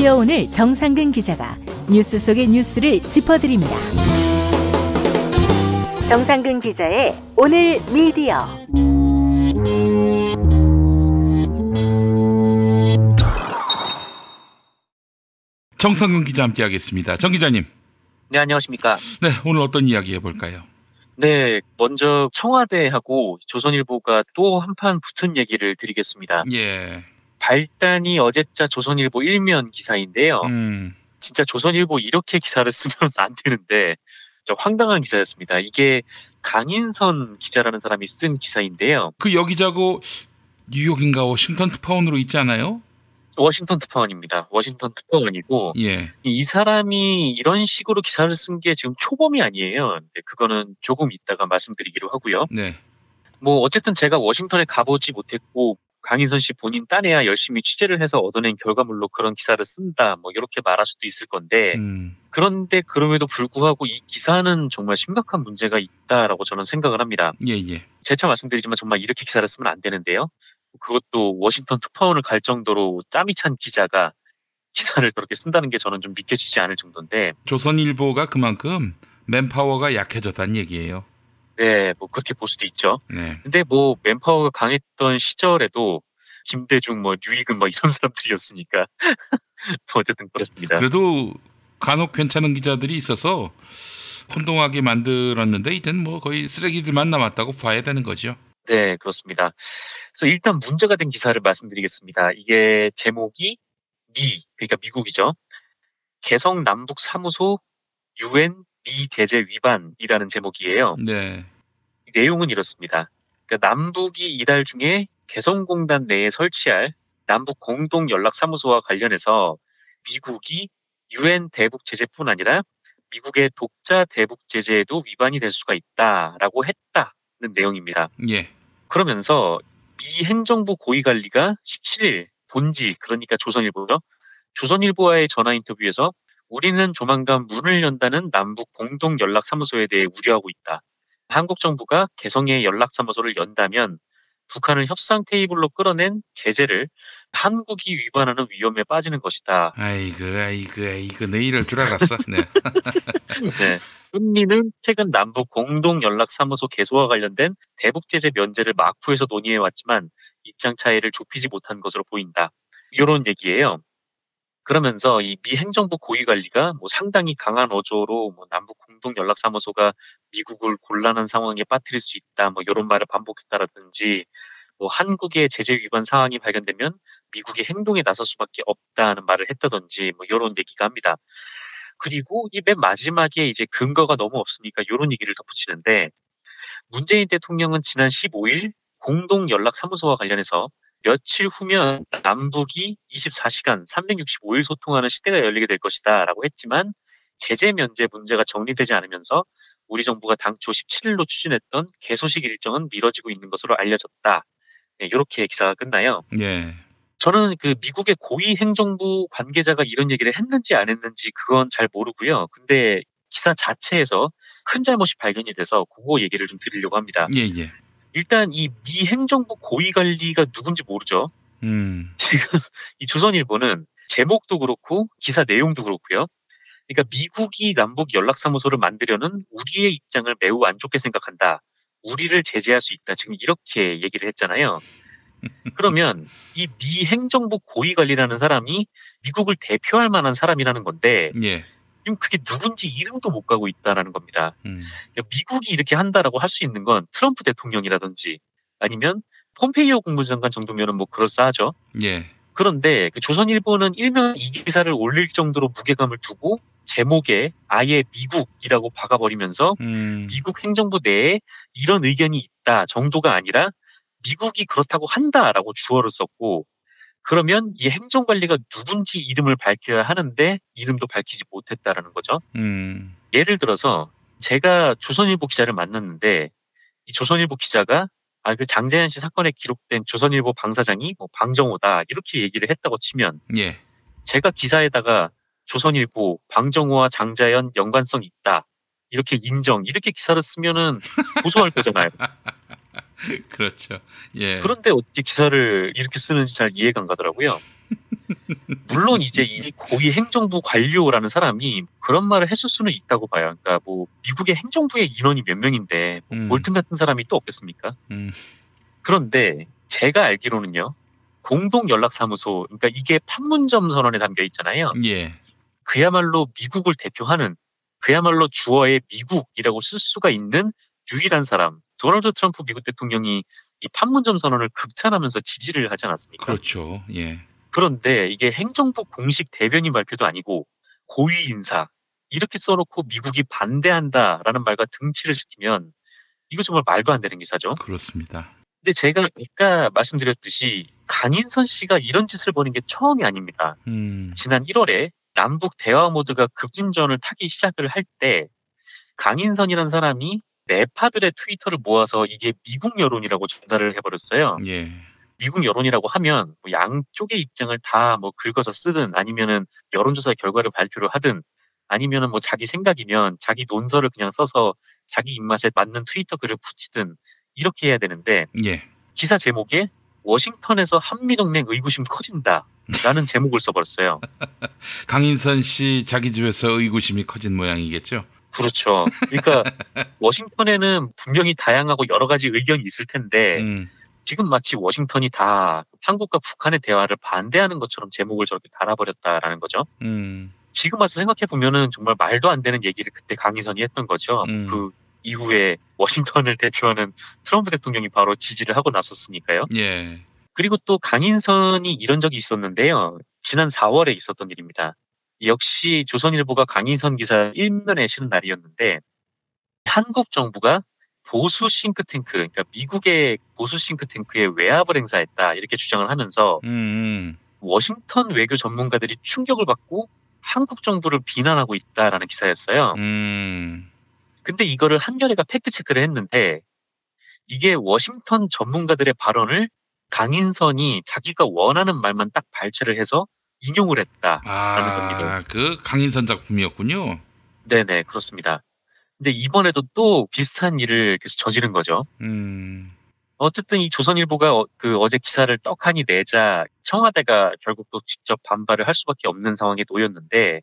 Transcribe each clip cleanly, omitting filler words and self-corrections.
미디어 오늘 정상근 기자가 뉴스 속의 뉴스를 짚어드립니다. 정상근 기자의 오늘 미디어. 정상근 기자 함께하겠습니다. 정 기자님. 네, 안녕하십니까. 네, 오늘 어떤 이야기 해볼까요? 네, 먼저 청와대하고 조선일보가 또 한판 붙은 얘기를 드리겠습니다. 예. 발단이 어제자 조선일보 일면 기사인데요. 진짜 조선일보 이렇게 기사를 쓰면 안 되는데 좀 황당한 기사였습니다. 이게 강인선 기자라는 사람이 쓴 기사인데요. 그 여기자고 뉴욕인가 워싱턴 특파원으로 있지 않아요? 워싱턴 특파원입니다. 워싱턴 특파원이고 예. 이 사람이 이런 식으로 기사를 쓴 게 지금 초범이 아니에요. 근데 그거는 조금 이따가 말씀드리기로 하고요. 네. 뭐 어쨌든 제가 워싱턴에 가보지 못했고 강인선 씨 본인 딴에야 열심히 취재를 해서 얻어낸 결과물로 그런 기사를 쓴다 뭐 이렇게 말할 수도 있을 건데 그런데 그럼에도 불구하고 이 기사는 정말 심각한 문제가 있다라고 저는 생각을 합니다. 예. 재차 말씀드리지만 정말 이렇게 기사를 쓰면 안 되는데요. 그것도 워싱턴 특파원을 갈 정도로 짬이 찬 기자가 기사를 그렇게 쓴다는 게 저는 좀 믿겨지지 않을 정도인데 조선일보가 그만큼 맨파워가 약해졌다는 얘기예요. 네, 뭐 그렇게 볼 수도 있죠. 네. 근데 뭐 맨파워가 강했던 시절에도 김대중, 뭐 류익은 뭐 이런 사람들이었으니까 뭐 어쨌든 그렇습니다. 그래도 간혹 괜찮은 기자들이 있어서 혼동하게 만들었는데 이제는 뭐 거의 쓰레기들만 남았다고 봐야 되는 거죠. 네, 그렇습니다. 그래서 일단 문제가 된 기사를 말씀드리겠습니다. 이게 제목이 그러니까 미국이죠. 개성 남북 사무소 UN 미 제재 위반이라는 제목이에요. 네. 내용은 이렇습니다. 그러니까 남북이 이달 중에 개성공단 내에 설치할 남북 공동 연락 사무소와 관련해서 미국이 UN 대북 제재뿐 아니라 미국의 독자 대북 제재에도 위반이 될 수가 있다라고 했다는 내용입니다. 예. 그러면서 미 행정부 고위관리가 17일 본지 그러니까 조선일보죠. 조선일보와의 전화 인터뷰에서 우리는 조만간 문을 연다는 남북 공동 연락 사무소에 대해 우려하고 있다. 한국 정부가 개성의 연락 사무소를 연다면 북한을 협상 테이블로 끌어낸 제재를 한국이 위반하는 위험에 빠지는 것이다. 아이고 내 이럴 줄 알았어. 네. 네. 은미는 최근 남북 공동 연락 사무소 개소와 관련된 대북 제재 면제를 마쿠에서 논의해 왔지만 입장 차이를 좁히지 못한 것으로 보인다. 이런 얘기예요. 그러면서 이 미 행정부 고위관리가 뭐 상당히 강한 어조로 뭐 남북 공동 연락 사무소가 미국을 곤란한 상황에 빠뜨릴 수 있다. 뭐 이런 말을 반복했다라든지 뭐 한국의 제재 위반 사항이 발견되면 미국이 행동에 나설 수밖에 없다는 말을 했다든지 뭐 이런 얘기가 합니다. 그리고 이 맨 마지막에 이제 근거가 너무 없으니까 이런 얘기를 덧붙이는데 문재인 대통령은 지난 15일 공동 연락 사무소와 관련해서 며칠 후면 남북이 24시간 365일 소통하는 시대가 열리게 될 것이다 라고 했지만 제재 면제 문제가 정리되지 않으면서 우리 정부가 당초 17일로 추진했던 개소식 일정은 미뤄지고 있는 것으로 알려졌다. 네, 이렇게 기사가 끝나요. 예. 저는 그 미국의 고위 행정부 관계자가 이런 얘기를 했는지 안 했는지 그건 잘 모르고요. 근데 기사 자체에서 큰 잘못이 발견이 돼서 그거 얘기를 좀 드리려고 합니다. 예. 일단 이 미 행정부 고위관리가 누군지 모르죠. 지금 이 조선일보는 제목도 그렇고 기사 내용도 그렇고요. 그러니까 미국이 남북 연락사무소를 만들려는 우리의 입장을 매우 안 좋게 생각한다. 우리를 제재할 수 있다. 지금 이렇게 얘기를 했잖아요. 그러면 이 미 행정부 고위관리라는 사람이 미국을 대표할 만한 사람이라는 건데 예. 지금 그게 누군지 이름도 못 가고 있다라는 겁니다. 그러니까 미국이 이렇게 한다라고 할 수 있는 건 트럼프 대통령이라든지 아니면 폼페이오 국무장관 정도면은 뭐 그럴싸하죠. 예. 그런데 그 조선일보는 일면 이 기사를 올릴 정도로 무게감을 두고 제목에 아예 미국이라고 박아버리면서 미국 행정부 내에 이런 의견이 있다 정도가 아니라 미국이 그렇다고 한다라고 주어를 썼고 그러면 이 행정관리가 누군지 이름을 밝혀야 하는데 이름도 밝히지 못했다라는 거죠. 예를 들어서 제가 조선일보 기자를 만났는데 이 조선일보 기자가 그 장자연 씨 사건에 기록된 조선일보 방사장이 뭐 방정호다 이렇게 얘기를 했다고 치면 예. 제가 기사에다가 조선일보 방정호와 장자연 연관성 있다 이렇게 인정 이렇게 기사를 쓰면은 고소할 거잖아요. 그렇죠. 예. 그런데 어떻게 기사를 이렇게 쓰는지 잘 이해가 안 가더라고요. 물론 이제 이 고위 행정부 관료라는 사람이 그런 말을 했을 수는 있다고 봐요. 그러니까 뭐 미국의 행정부의 인원이 몇 명인데 뭐 볼튼 같은 사람이 또 없겠습니까? 그런데 제가 알기로는요. 공동연락사무소, 그러니까 이게 판문점 선언에 담겨 있잖아요. 예. 그야말로 미국을 대표하는, 그야말로 주어의 미국이라고 쓸 수가 있는 유일한 사람, 도널드 트럼프 미국 대통령이 이 판문점 선언을 극찬하면서 지지를 하지 않았습니까? 그렇죠. 예. 그런데 이게 행정부 공식 대변인 발표도 아니고 고위 인사 이렇게 써놓고 미국이 반대한다라는 말과 등치를 시키면 이거 정말 말도 안 되는 기사죠. 그렇습니다. 근데 제가 아까 말씀드렸듯이 강인선 씨가 이런 짓을 벌인 게 처음이 아닙니다. 지난 1월에 남북 대화 모드가 급진전을 타기 시작을 할 때 강인선이라는 사람이 네파들의 트위터를 모아서 이게 미국 여론이라고 전달을 해버렸어요. 예. 미국 여론이라고 하면 뭐 양쪽의 입장을 다 뭐 긁어서 쓰든 아니면은 여론조사 결과를 발표를 하든 아니면은 뭐 자기 생각이면 자기 논설을 그냥 써서 자기 입맛에 맞는 트위터 글을 붙이든 이렇게 해야 되는데 예. 기사 제목에 워싱턴에서 한미동맹 의구심 커진다라는 제목을 써버렸어요. 강인선 씨 자기 집에서 의구심이 커진 모양이겠죠. 그렇죠. 그러니까 워싱턴에는 분명히 다양하고 여러 가지 의견이 있을 텐데 지금 마치 워싱턴이 다 한국과 북한의 대화를 반대하는 것처럼 제목을 저렇게 달아버렸다라는 거죠. 지금 와서 생각해 보면은 정말 말도 안 되는 얘기를 그때 강인선이 했던 거죠. 그 이후에 워싱턴을 대표하는 트럼프 대통령이 바로 지지를 하고 나섰으니까요. 예. 그리고 또 강인선이 이런 적이 있었는데요. 지난 4월에 있었던 일입니다. 역시 조선일보가 강인선 기사 1면에 실은 날이었는데 한국 정부가 보수 싱크탱크, 그러니까 미국의 보수 싱크탱크에 외압을 행사했다 이렇게 주장을 하면서 워싱턴 외교 전문가들이 충격을 받고 한국 정부를 비난하고 있다라는 기사였어요. 근데 이거를 한겨레가 팩트체크를 했는데 이게 워싱턴 전문가들의 발언을 강인선이 자기가 원하는 말만 딱 발췌를 해서 인용을 했다라는 겁니다. 그 강인선 작품이었군요. 네네, 그렇습니다. 근데 이번에도 또 비슷한 일을 계속 저지른 거죠. 어쨌든 이 조선일보가 어제 기사를 떡하니 내자 청와대가 결국 또 직접 반발을 할 수밖에 없는 상황에 놓였는데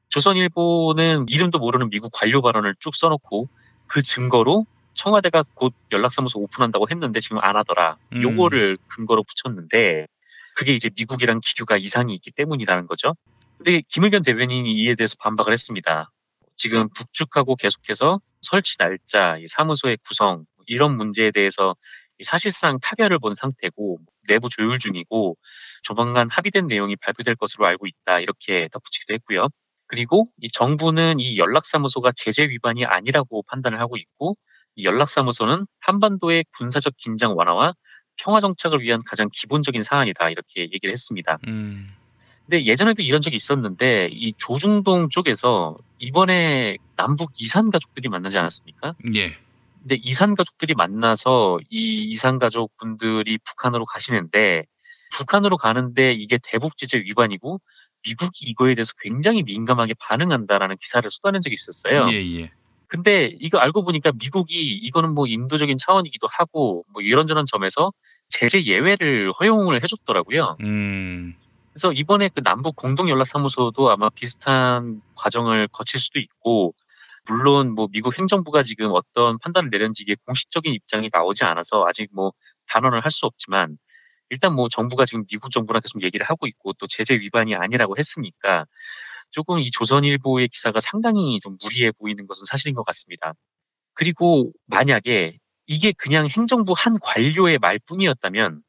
조선일보는 이름도 모르는 미국 관료 발언을 쭉 써놓고 그 증거로 청와대가 곧 연락사무소 오픈한다고 했는데 지금 안 하더라. 요거를 근거로 붙였는데 그게 이제 미국이랑 기류가 이상이 있기 때문이라는 거죠. 근데 김의겸 대변인이 이에 대해서 반박을 했습니다. 지금 북측하고 계속해서 설치 날짜, 이 사무소의 구성 이런 문제에 대해서 사실상 타결을 본 상태고 내부 조율 중이고 조만간 합의된 내용이 발표될 것으로 알고 있다 이렇게 덧붙이기도 했고요. 그리고 이 정부는 이 연락사무소가 제재 위반이 아니라고 판단을 하고 있고 이 연락사무소는 한반도의 군사적 긴장 완화와 평화 정착을 위한 가장 기본적인 사안이다 이렇게 얘기를 했습니다. 근데 예전에도 이런 적이 있었는데 이 조중동 쪽에서 이번에 남북 이산 가족들이 만나지 않았습니까? 예. 근데 이산 가족들이 만나서 이 이산 가족 분들이 북한으로 가시는데 북한으로 가는데 이게 대북 제재 위반이고 미국이 이거에 대해서 굉장히 민감하게 반응한다라는 기사를 쏟아낸 적이 있었어요. 예. 근데 이거 알고 보니까 미국이 이거는 뭐 인도적인 차원이기도 하고 뭐 이런저런 점에서 제재 예외를 허용을 해줬더라고요. 그래서 이번에 그 남북 공동연락사무소도 아마 비슷한 과정을 거칠 수도 있고 물론 뭐 미국 행정부가 지금 어떤 판단을 내렸는지 이게 공식적인 입장이 나오지 않아서 아직 뭐 단언을 할 수 없지만 일단 뭐 정부가 지금 미국 정부랑 계속 얘기를 하고 있고 또 제재 위반이 아니라고 했으니까 조금 이 조선일보의 기사가 상당히 좀 무리해 보이는 것은 사실인 것 같습니다. 그리고 만약에 이게 그냥 행정부 한 관료의 말뿐이었다면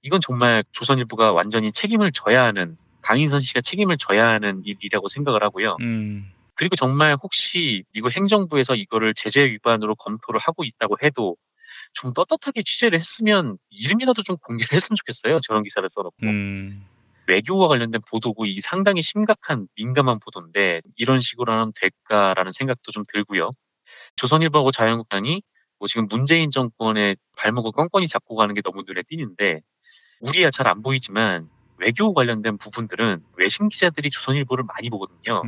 이건 정말 조선일보가 완전히 책임을 져야 하는 강인선 씨가 책임을 져야 하는 일이라고 생각을 하고요. 그리고 정말 혹시 미국 행정부에서 이거를 제재 위반으로 검토를 하고 있다고 해도 좀 떳떳하게 취재를 했으면 이름이라도 좀 공개를 했으면 좋겠어요. 저런 기사를 써놓고. 외교와 관련된 보도고 이 상당히 심각한 민감한 보도인데 이런 식으로 하면 될까라는 생각도 좀 들고요. 조선일보하고 자유한국당이 뭐 지금 문재인 정권의 발목을 껌껌이 잡고 가는 게 너무 눈에 띄는데 우리야 잘 안 보이지만 외교 관련된 부분들은 외신 기자들이 조선일보를 많이 보거든요.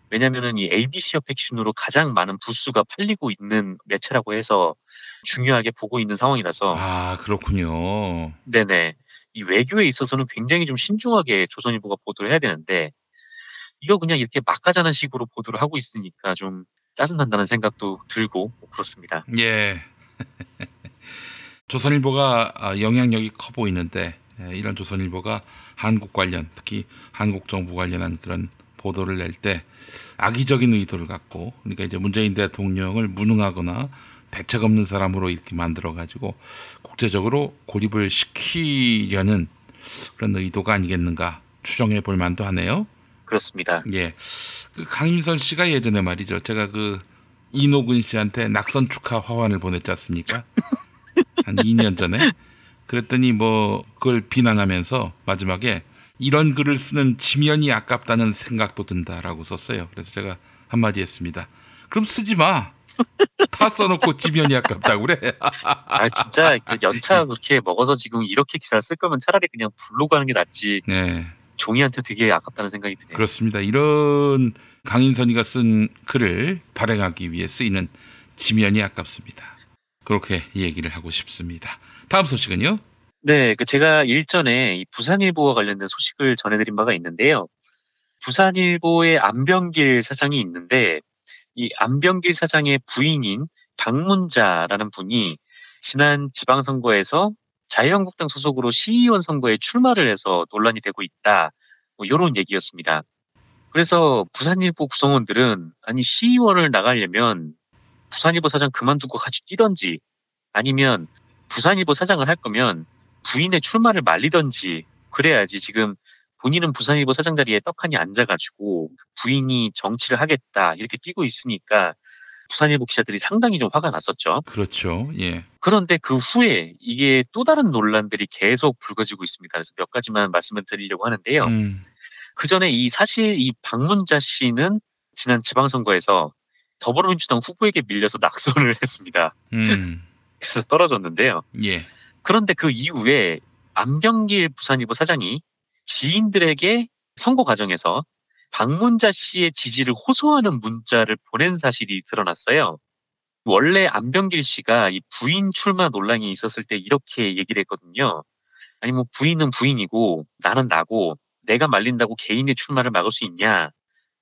왜냐면은 이 ABC 협회 기준으로 가장 많은 부수가 팔리고 있는 매체라고 해서 중요하게 보고 있는 상황이라서. 아, 그렇군요. 네네. 이 외교에 있어서는 굉장히 좀 신중하게 조선일보가 보도를 해야 되는데 이거 그냥 이렇게 막 가자는 식으로 보도를 하고 있으니까 좀 짜증난다는 생각도 들고 뭐 그렇습니다. 예. 조선일보가 영향력이 커 보이는데 이런 조선일보가 한국 관련, 특히 한국 정부 관련한 그런 보도를 낼 때 악의적인 의도를 갖고, 그러니까 이제 문재인 대통령을 무능하거나 대책 없는 사람으로 이렇게 만들어 가지고 국제적으로 고립을 시키려는 그런 의도가 아니겠는가 추정해 볼 만도 하네요. 그렇습니다. 예. 그 강민선 씨가 예전에 말이죠. 제가 그 이노근 씨한테 낙선 축하 화환을 보냈지 않습니까? 한 2년 전에. 그랬더니 뭐 그걸 비난하면서 마지막에 이런 글을 쓰는 지면이 아깝다는 생각도 든다라고 썼어요. 그래서 제가 한마디 했습니다. 그럼 쓰지 마. 다 써놓고 지면이 아깝다고 그래. 아 진짜 그 연차 그렇게 먹어서 지금 이렇게 기사를 쓸 거면 차라리 그냥 블로그 하는 게 낫지. 네. 종이한테 되게 아깝다는 생각이 드네요. 그렇습니다. 이런 강인선이가 쓴 글을 발행하기 위해 쓰이는 지면이 아깝습니다. 그렇게 얘기를 하고 싶습니다. 다음 소식은요? 네, 그 제가 일전에 이 부산일보와 관련된 소식을 전해드린 바가 있는데요. 부산일보의 안병길 사장이 있는데 이 안병길 사장의 부인인 박문자라는 분이 지난 지방선거에서 자유한국당 소속으로 시의원 선거에 출마를 해서 논란이 되고 있다. 뭐 이런 얘기였습니다. 그래서 부산일보 구성원들은 아니 시의원을 나가려면 부산일보 사장 그만두고 같이 뛰던지 아니면 부산일보 사장을 할 거면 부인의 출마를 말리던지 그래야지 지금 본인은 부산일보 사장 자리에 떡하니 앉아가지고 부인이 정치를 하겠다 이렇게 뛰고 있으니까 부산일보 기자들이 상당히 좀 화가 났었죠. 그렇죠. 예. 그런데 그 후에 이게 또 다른 논란들이 계속 불거지고 있습니다. 그래서 몇 가지만 말씀을 드리려고 하는데요. 그 전에 사실 이 박문자 씨는 지난 지방선거에서 더불어민주당 후보에게 밀려서 낙선을 했습니다. 그래서 떨어졌는데요. 예. 그런데 그 이후에 안병길 부산일보 사장이 지인들에게 선거 과정에서 박문자 씨의 지지를 호소하는 문자를 보낸 사실이 드러났어요. 원래 안병길 씨가 이 부인 출마 논란이 있었을 때 이렇게 얘기를 했거든요. 아니 뭐 부인은 부인이고 나는 나고 내가 말린다고 개인의 출마를 막을 수 있냐.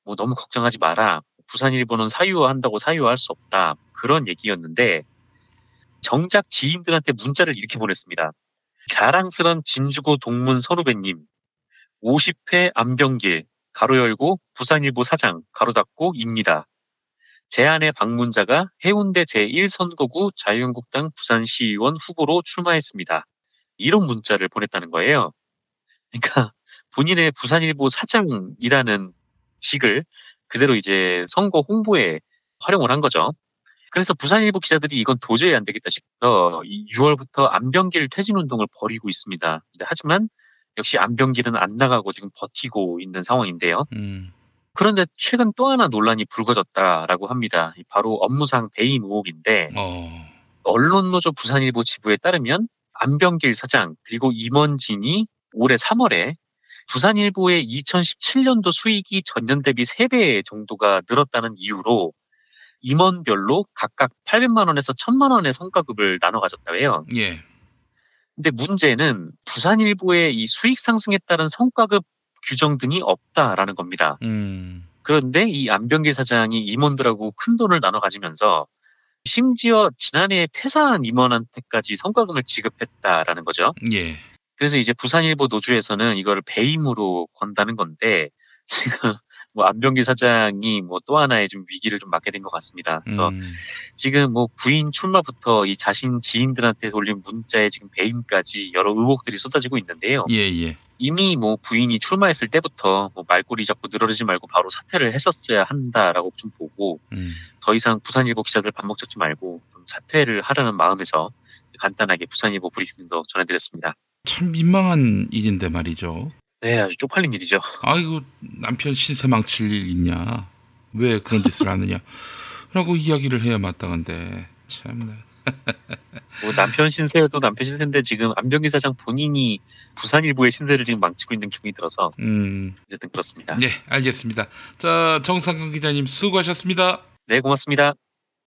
뭐 너무 걱정하지 마라. 부산일보는 사유화한다고 사유화할 수 없다. 그런 얘기였는데 정작 지인들한테 문자를 이렇게 보냈습니다. 자랑스런 진주고 동문 선후배님 50회 안병길 가로 열고 부산일보 사장 가로 닫고 입니다. 제 아내 박문자가 해운대 제1선거구 자유한국당 부산시의원 후보로 출마했습니다. 이런 문자를 보냈다는 거예요. 그러니까 본인의 부산일보 사장이라는 직을 그대로 이제 선거 홍보에 활용을 한 거죠. 그래서 부산일보 기자들이 이건 도저히 안 되겠다 싶어서 6월부터 안병길 퇴진운동을 벌이고 있습니다. 하지만 역시 안병길은 안 나가고 지금 버티고 있는 상황인데요. 그런데 최근 또 하나 논란이 불거졌다라고 합니다. 바로 업무상 배임 의혹인데 언론노조 부산일보 지부에 따르면 안병길 사장 그리고 임원진이 올해 3월에 부산일보의 2017년도 수익이 전년 대비 3배 정도가 늘었다는 이유로 임원별로 각각 800만 원에서 1000만 원의 성과급을 나눠 가졌다고 해요. 예. 근데 문제는 부산일보의 이 수익 상승에 따른 성과급 규정 등이 없다라는 겁니다. 그런데 이 안병길 사장이 임원들하고 큰 돈을 나눠 가지면서 심지어 지난해 퇴사한 임원한테까지 성과금을 지급했다라는 거죠. 예. 그래서 이제 부산일보 노조에서는 이걸 배임으로 건다는 건데 지금 뭐 안병길 사장이 뭐 또 하나의 좀 위기를 좀 맞게 된 것 같습니다. 그래서 지금 뭐 부인 출마부터 이 자신 지인들한테 돌린 문자에 지금 배임까지 여러 의혹들이 쏟아지고 있는데요. 예. 이미 뭐 부인이 출마했을 때부터 뭐 말꼬리 잡고 늘어지지 말고 바로 사퇴를 했었어야 한다라고 좀 보고 더 이상 부산일보 기자들 밥 먹잡지 말고 좀 사퇴를 하라는 마음에서 간단하게 부산일보 브리핑도 전해드렸습니다. 참 민망한 일인데 말이죠. 네, 아주 쪽팔린 일이죠. 아이고 남편 신세 망칠 일 있냐? 왜 그런 짓을 하느냐? 라고 이야기를 해야 마땅한데 참나. 뭐 남편 신세도 남편 신세인데 지금 안병길 사장 본인이 부산일보의 신세를 지금 망치고 있는 기분이 들어서 어쨌든 그렇습니다. 네, 알겠습니다. 자, 정상근 기자님 수고하셨습니다. 네, 고맙습니다.